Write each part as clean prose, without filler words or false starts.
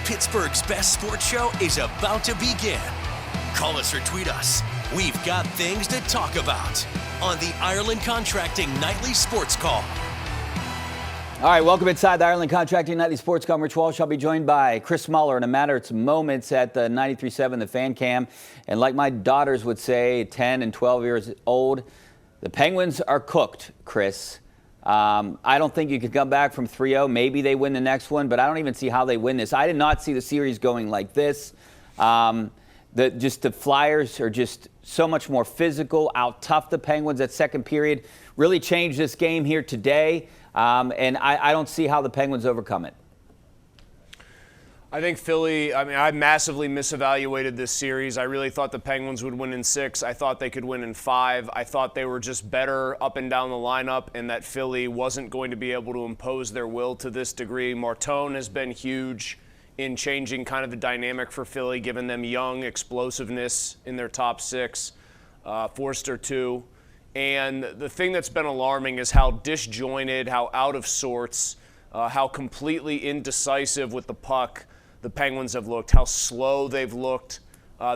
Pittsburgh's best sports show is about to begin. Call us or tweet us. We've got things to talk about on the Ireland Contracting Nightly Sports Call. All right, welcome inside the Ireland Contracting Nightly Sports Call. Rich Walsh. I'll be joined by Chris Mueller in a matter of moments at the 93.7 The Fan Cam. And like my daughters would say, 10 and 12 years old, the Penguins are cooked, Chris. I don't think you could come back from 3-0. Maybe they win the next one, but I don't even see how they win this. I did not see the series going like this. The Flyers are just so much more physical, out-tough the Penguins at second period. Really changed this game here today. And I don't see how the Penguins overcome it. I think Philly, I massively misevaluated this series. I really thought the Penguins would win in 6. I thought they could win in 5. I thought they were just better up and down the lineup and that Philly wasn't going to be able to impose their will to this degree. Martone has been huge in changing kind of the dynamic for Philly, giving them young explosiveness in their top 6. Forster too. And the thing that's been alarming is how disjointed, how out of sorts, how completely indecisive with the puck the Penguins have looked, how slow they've looked.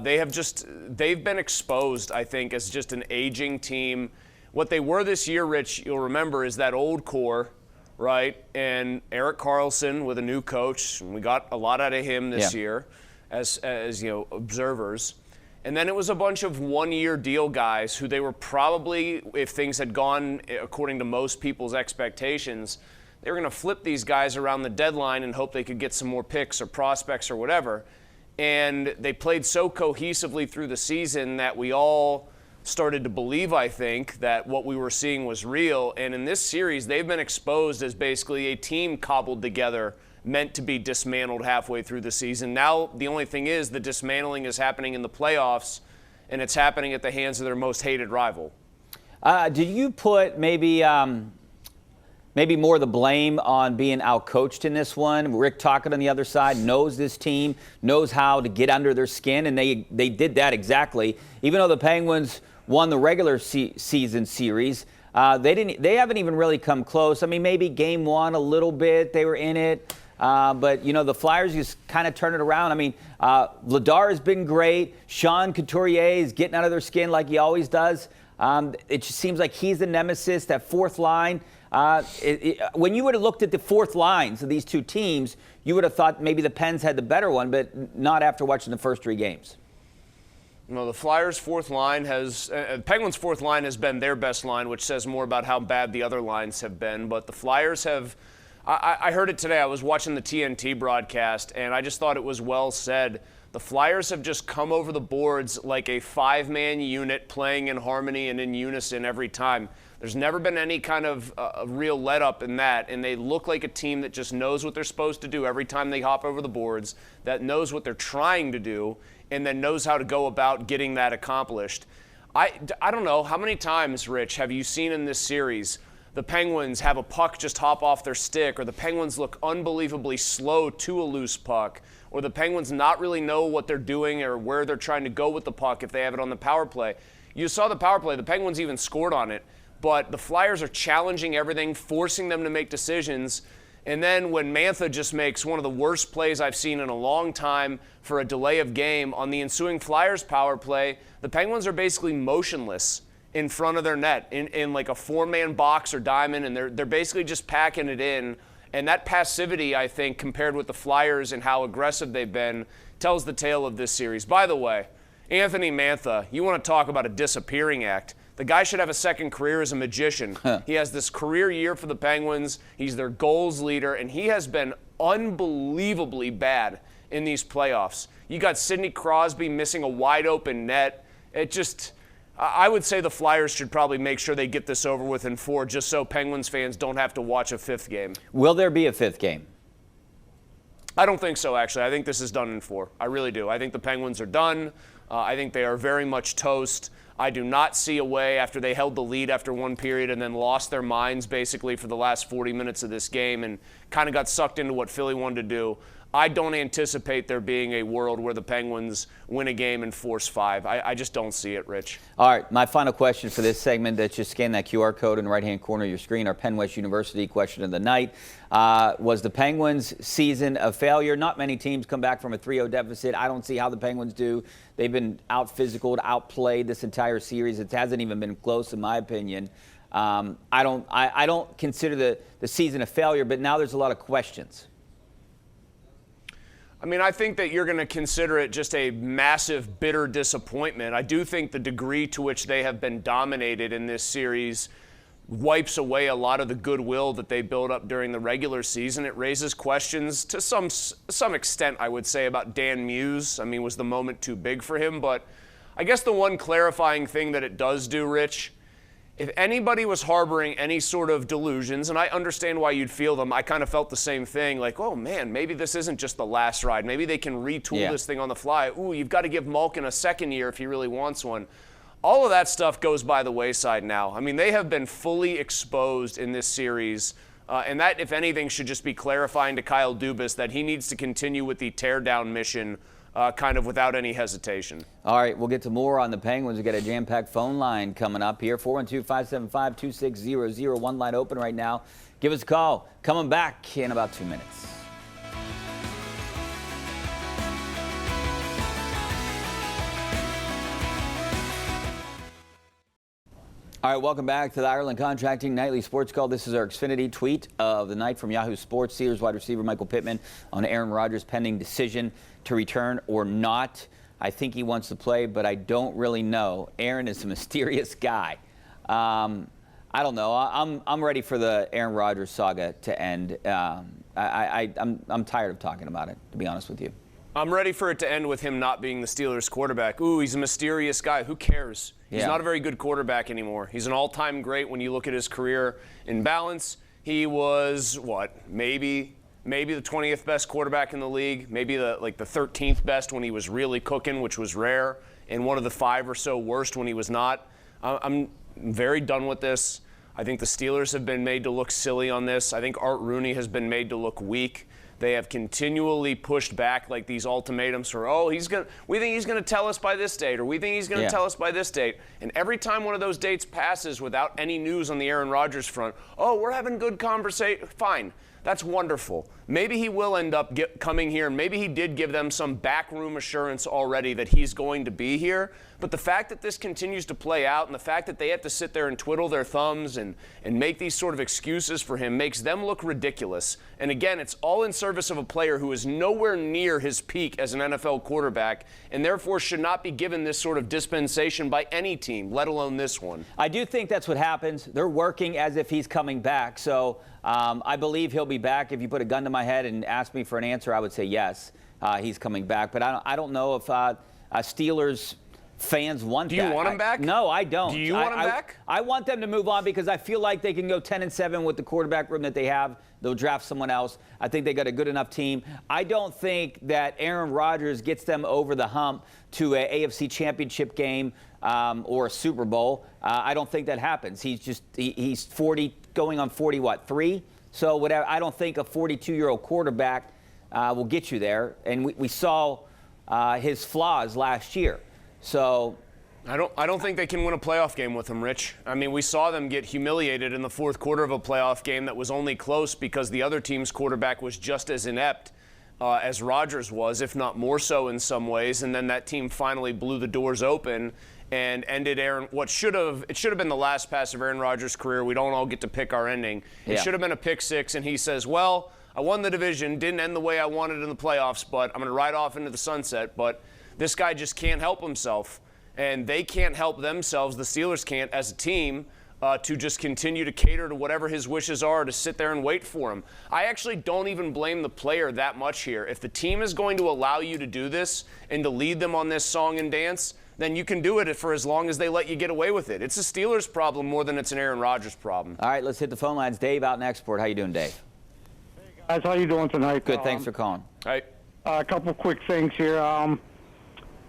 They've been exposed, I think, as just an aging team. What they were this year, Rich, you'll remember, is that old core, right? And Erik Karlsson with a new coach. We got a lot out of him this year as observers. And then it was a bunch of one-year deal guys who they were probably, if things had gone according to most people's expectations, they were going to flip these guys around the deadline and hope they could get some more picks or prospects or whatever. And they played so cohesively through the season that we all started to believe, I think, that what we were seeing was real. And in this series, they've been exposed as basically a team cobbled together, meant to be dismantled halfway through the season. Now, the only thing is the dismantling is happening in the playoffs, and it's happening at the hands of their most hated rival. Did you put maybe more of the blame on being outcoached in this one? Rick Tocchet on the other side knows this team, knows how to get under their skin, and they did that exactly. Even though the Penguins won the regular season series, they haven't even really come close. I mean, maybe game 1 a little bit, they were in it. But, the Flyers just kind of turn it around. I mean, Vladar has been great. Sean Couturier is getting out of their skin like he always does. It just seems like he's the nemesis, that fourth line. When you would have looked at the fourth lines of these two teams, you would have thought maybe the Pens had the better one, but not after watching the first 3 games. No, the Flyers' fourth line Penguins' fourth line has been their best line, which says more about how bad the other lines have been. But the Flyers have, I heard it today. I was watching the TNT broadcast, and I just thought it was well said. The Flyers have just come over the boards like a 5-man unit playing in harmony and in unison every time. There's never been any kind of real let-up in that, and they look like a team that just knows what they're supposed to do every time they hop over the boards, that knows what they're trying to do, and then knows how to go about getting that accomplished. I don't know, how many times, Rich, have you seen in this series the Penguins have a puck just hop off their stick, or the Penguins look unbelievably slow to a loose puck, or the Penguins not really know what they're doing or where they're trying to go with the puck if they have it on the power play? You saw the power play. The Penguins even scored on it. But the Flyers are challenging everything, forcing them to make decisions. And then when Mantha just makes one of the worst plays I've seen in a long time for a delay of game on the ensuing Flyers power play, the Penguins are basically motionless in front of their net in like a 4-man box or diamond, and they're basically just packing it in. And that passivity, I think, compared with the Flyers and how aggressive they've been, tells the tale of this series. By the way, Anthony Mantha, you want to talk about a disappearing act. The guy should have a second career as a magician. He has this career year for the Penguins. He's their goals leader, and he has been unbelievably bad in these playoffs. You got Sidney Crosby missing a wide-open net. I would say the Flyers should probably make sure they get this over with in 4, just so Penguins fans don't have to watch a 5th game. Will there be a 5th game? I don't think so, actually. I think this is done in 4. I really do. I think the Penguins are done. I think they are very much toast. I do not see a way, after they held the lead after one period and then lost their minds basically for the last 40 minutes of this game and kind of got sucked into what Philly wanted to do. I don't anticipate there being a world where the Penguins win a game and force 5. I just don't see it, Rich. All right, my final question for this segment, that just scan that QR code in the right-hand corner of your screen, our Penn West University question of the night. Was the Penguins' season a failure? Not many teams come back from a 3-0 deficit. I don't see how the Penguins do. They've been out-physicaled, outplayed this entire series. It hasn't even been close, in my opinion. I don't consider the season a failure, but now there's a lot of questions. I mean, I think that you're going to consider it just a massive, bitter disappointment. I do think the degree to which they have been dominated in this series wipes away a lot of the goodwill that they built up during the regular season. It raises questions to some extent, I would say, about Dan Muse. I mean, was the moment too big for him? But I guess the one clarifying thing that it does do, Rich, if anybody was harboring any sort of delusions, and I understand why you'd feel them, I kind of felt the same thing, like, oh man, maybe this isn't just the last ride. Maybe they can retool this thing on the fly. Ooh, you've got to give Malkin a second year if he really wants one. All of that stuff goes by the wayside now. I mean, they have been fully exposed in this series, and that, if anything, should just be clarifying to Kyle Dubas that he needs to continue with the tear-down mission kind of without any hesitation. All right, we'll get to more on the Penguins. We've got a jam-packed phone line coming up here, 412-575-2600. One line open right now. Give us a call. Coming back in about 2 minutes. All right, welcome back to the Ireland Contracting Nightly Sports Call. This is our Xfinity tweet of the night from Yahoo Sports. Steelers wide receiver Michael Pittman on Aaron Rodgers' pending decision to return or not. I think he wants to play, but I don't really know. Aaron is a mysterious guy. I don't know. I'm ready for the Aaron Rodgers saga to end. I'm tired of talking about it, to be honest with you. I'm ready for it to end with him not being the Steelers quarterback. Ooh, he's a mysterious guy. Who cares? He's not a very good quarterback anymore. He's an all-time great when you look at his career in balance. He was, maybe the 20th best quarterback in the league, maybe the 13th best when he was really cooking, which was rare, and one of the 5 or so worst when he was not. I'm very done with this. I think the Steelers have been made to look silly on this. I think Art Rooney has been made to look weak. They have continually pushed back like these ultimatums for, we think he's going to tell us by this date, or we think he's going to tell us by this date. And every time one of those dates passes without any news on the Aaron Rodgers front, we're having good conversation. Fine. That's wonderful. Maybe he will end up coming here, and maybe he did give them some backroom assurance already that he's going to be here. But the fact that this continues to play out, and the fact that they have to sit there and twiddle their thumbs and make these sort of excuses for him makes them look ridiculous. And again, it's all in service of a player who is nowhere near his peak as an NFL quarterback, and therefore should not be given this sort of dispensation by any team, let alone this one. I do think that's what happens. They're working as if he's coming back. So I believe he'll be back. If you put a gun to my head and asked me for an answer, I would say yes, he's coming back. But I don't know if Steelers fans want that. Do you want him back? No, I don't. Do you want him back? I want them to move on because I feel like they can go 10-7 with the quarterback room that they have. They'll draft someone else. I think they got a good enough team. I don't think that Aaron Rodgers gets them over the hump to an AFC Championship game or a Super Bowl. I don't think that happens. He's 40, going on 3? So whatever. I don't think a 42-year-old quarterback will get you there. And we saw his flaws last year. So I don't think they can win a playoff game with him, Rich. I mean, we saw them get humiliated in the fourth quarter of a playoff game that was only close because the other team's quarterback was just as inept as Rodgers was, if not more so in some ways. And then that team finally blew the doors open and ended it should have been the last pass of Aaron Rodgers' career. We don't all get to pick our ending. It should have been a pick 6, and he says, well, I won the division, didn't end the way I wanted in the playoffs, but I'm going to ride off into the sunset. But this guy just can't help himself, and they can't help themselves, the Steelers can't, as a team, to just continue to cater to whatever his wishes are, to sit there and wait for him. I actually don't even blame the player that much here. If the team is going to allow you to do this and to lead them on this song and dance, then you can do it for as long as they let you get away with it. It's a Steelers problem more than it's an Aaron Rodgers problem. All right, let's hit the phone lines. Dave out in Export. How you doing, Dave? Hey, guys. How you doing tonight? Good. Thanks for calling. Hey. A couple quick things here.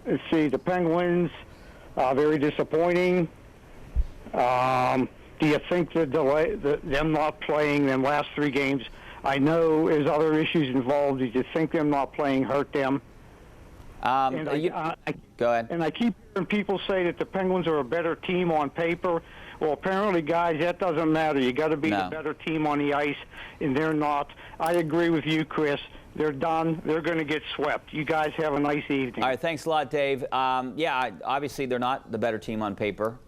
Let's see. The Penguins, very disappointing. Do you think the delay, them not playing them last 3 games I know there's other issues involved. Did you think them not playing hurt them? Go ahead. And I keep hearing people say that the Penguins are a better team on paper. Well, apparently, guys, that doesn't matter. You got to be the better team on the ice, and they're not. I agree with you, Chris. They're done. They're going to get swept. You guys have a nice evening. All right, thanks a lot, Dave. Yeah, obviously they're not the better team on paper.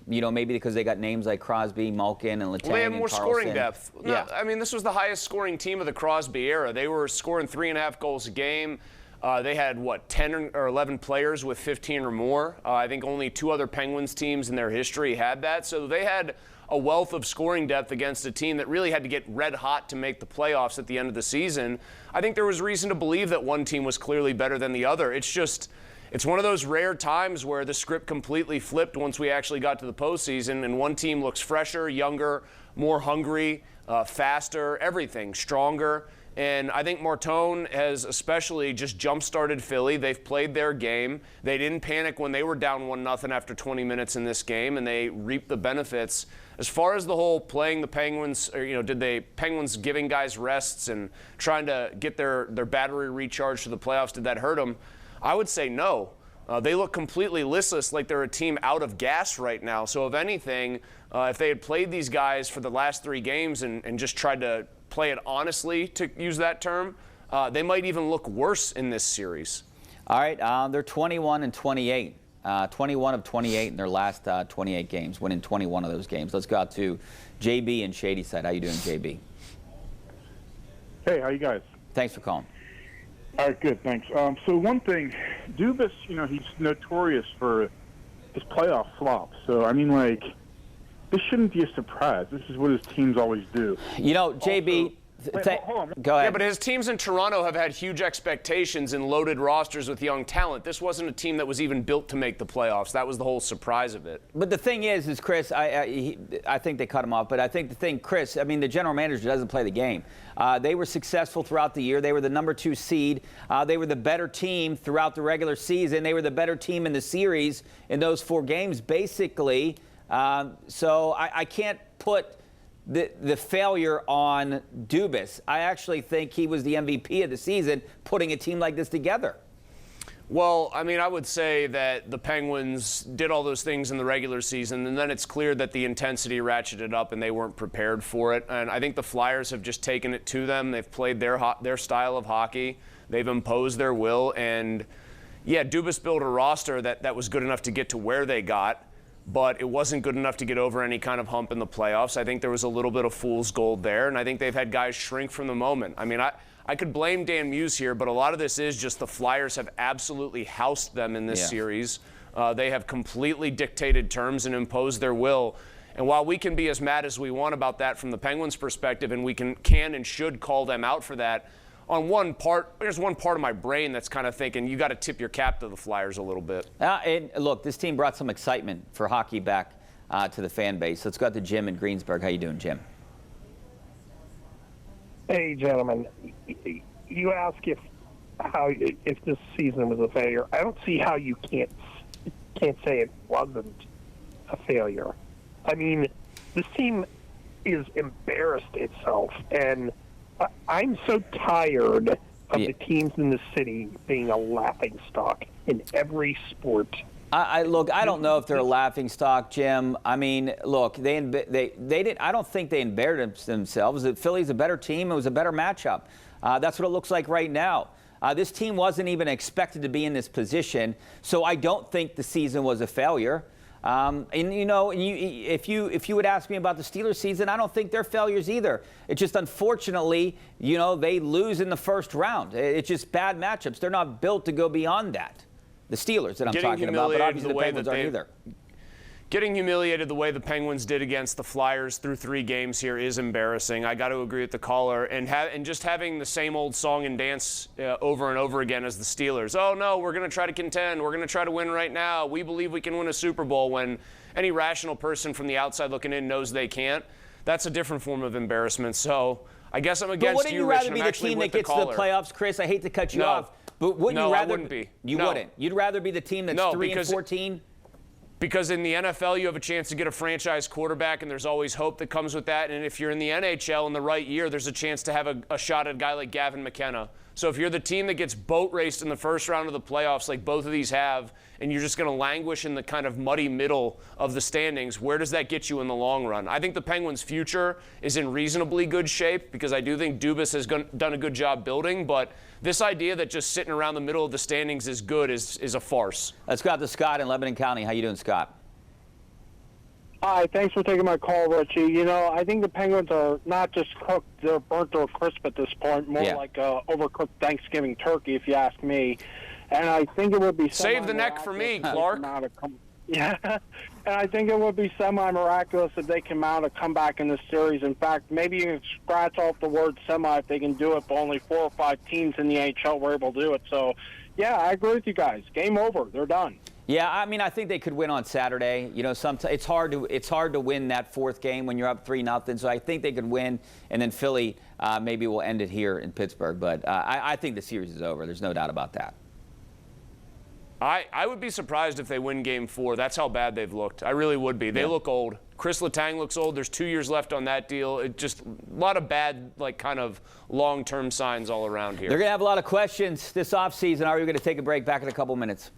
Maybe because they got names like Crosby, Malkin, and Letang, well, they have more and scoring depth. No, yeah. I mean, this was the highest scoring team of the Crosby era. They were scoring 3.5 goals a game. They had, 10 or 11 players with 15 or more. I think only 2 other Penguins teams in their history had that. So they had a wealth of scoring depth against a team that really had to get red hot to make the playoffs at the end of the season. I think there was reason to believe that one team was clearly better than the other. It's one of those rare times where the script completely flipped once we actually got to the postseason, and one team looks fresher, younger, more hungry, faster, everything, stronger. And I think Martone has especially just jump-started Philly. They've played their game. They didn't panic when they were down 1-0 after 20 minutes in this game, and they reaped the benefits. As far as the whole playing the Penguins, Penguins giving guys rests and trying to get their battery recharged for the playoffs, did that hurt them? I would say no. They look completely listless, like they're a team out of gas right now. So if anything, if they had played these guys for the last 3 games and just tried to play it honestly, to use that term, they might even look worse in this series. All right, they're 21-28. 21 of 28 in their last 28 games, winning 21 of those games. Let's go out to JB and Shadyside. How you doing, JB? Hey, how you guys? Thanks for calling. All right, good, thanks. So one thing, Dubas, he's notorious for his playoff flops. So, I mean, this shouldn't be a surprise. This is what his teams always do. JB, hold on. go ahead. Yeah, but his teams in Toronto have had huge expectations and loaded rosters with young talent. This wasn't a team that was even built to make the playoffs. That was the whole surprise of it. But the thing is Chris, I think they cut him off, but I think Chris, the general manager doesn't play the game. They were successful throughout the year. They were the number 2 seed. They were the better team throughout the regular season. They were the better team in the series in those 4 games, basically. So I can't put the failure on Dubas. I actually think he was the MVP of the season putting a team like this together. Well, I would say that the Penguins did all those things in the regular season, and then it's clear that the intensity ratcheted up and they weren't prepared for it. And I think the Flyers have just taken it to them. They've played their style of hockey. They've imposed their will. And, yeah, Dubas built a roster that was good enough to get to where they got, but it wasn't good enough to get over any kind of hump in the playoffs. I think there was a little bit of fool's gold there, and I think they've had guys shrink from the moment. I could blame Dan Muse here, but a lot of this is just the Flyers have absolutely housed them in this series. They have completely dictated terms and imposed their will. And while we can be as mad as we want about that from the Penguins' perspective, and we can and should call them out for that, there's one part of my brain that's kind of thinking you got to tip your cap to the Flyers a little bit. And look, this team brought some excitement for hockey back to the fan base. Let's go out to Jim in Greensburg. How you doing, Jim? Hey, gentlemen. You ask if this season was a failure. I don't see how you can't say it wasn't a failure. This team is embarrassed itself, and I'm so tired of the teams in the city being a laughingstock in every sport. I don't know if they're a laughingstock, Jim. Look, they didn't. I don't think they embarrassed themselves. Philly's a better team. It was a better matchup. That's what it looks like right now. This team wasn't even expected to be in this position, so I don't think the season was a failure. If you would ask me about the Steelers season, I don't think they're failures either. It's just unfortunately, they lose in the first round. It's just bad matchups. They're not built to go beyond that. The Steelers that I'm talking about, but obviously the Penguins aren't either. Getting humiliated the way the Penguins did against the Flyers through 3 games here is embarrassing. I got to agree with the caller. And just having the same old song and dance over and over again as the Steelers. Oh, no, we're going to try to contend. We're going to try to win right now. We believe we can win a Super Bowl, when any rational person from the outside looking in knows they can't. That's a different form of embarrassment. So I guess I'm against you, Rich. But wouldn't you rather be the team that gets to the playoffs, Chris? I hate to cut you off. But wouldn't you rather? I wouldn't be. You wouldn't. You'd rather be the team that's 3-14? Because in the NFL, you have a chance to get a franchise quarterback, and there's always hope that comes with that. And if you're in the NHL in the right year, there's a chance to have a shot at a guy like Gavin McKenna. So if you're the team that gets boat raced in the first round of the playoffs like both of these have, and you're just going to languish in the kind of muddy middle of the standings, where does that get you in the long run? I think the Penguins' future is in reasonably good shape because I do think Dubas has done a good job building, but this idea that just sitting around the middle of the standings is good is a farce. Let's go out to Scott in Lebanon County. How you doing, Scott? Hi, thanks for taking my call, Richie. You know, I think the Penguins are not just cooked, they're burnt or crisp at this point, more like a overcooked Thanksgiving turkey, if you ask me. And I think it would be save the neck for me, Clark. Yeah, and I think it would be semi-miraculous if they can mount a comeback in this series. In fact, maybe you can scratch off the word semi if they can do it, but only 4 or 5 teams in the AHL were able to do it. So, yeah, I agree with you guys. Game over. They're done. Yeah, I mean, I think they could win on Saturday. You know, sometimes it's hard to win that 4th game when you're up 3-0. So I think they could win, and then Philly maybe will end it here in Pittsburgh. But I think the series is over. There's no doubt about that. I would be surprised if they win Game 4. That's how bad they've looked. I really would be. They look old. Chris Letang looks old. There's 2 years left on that deal. It just a lot of bad, like, kind of long-term signs all around here. They're going to have a lot of questions this offseason. Are we going to take a break? Back in a couple minutes.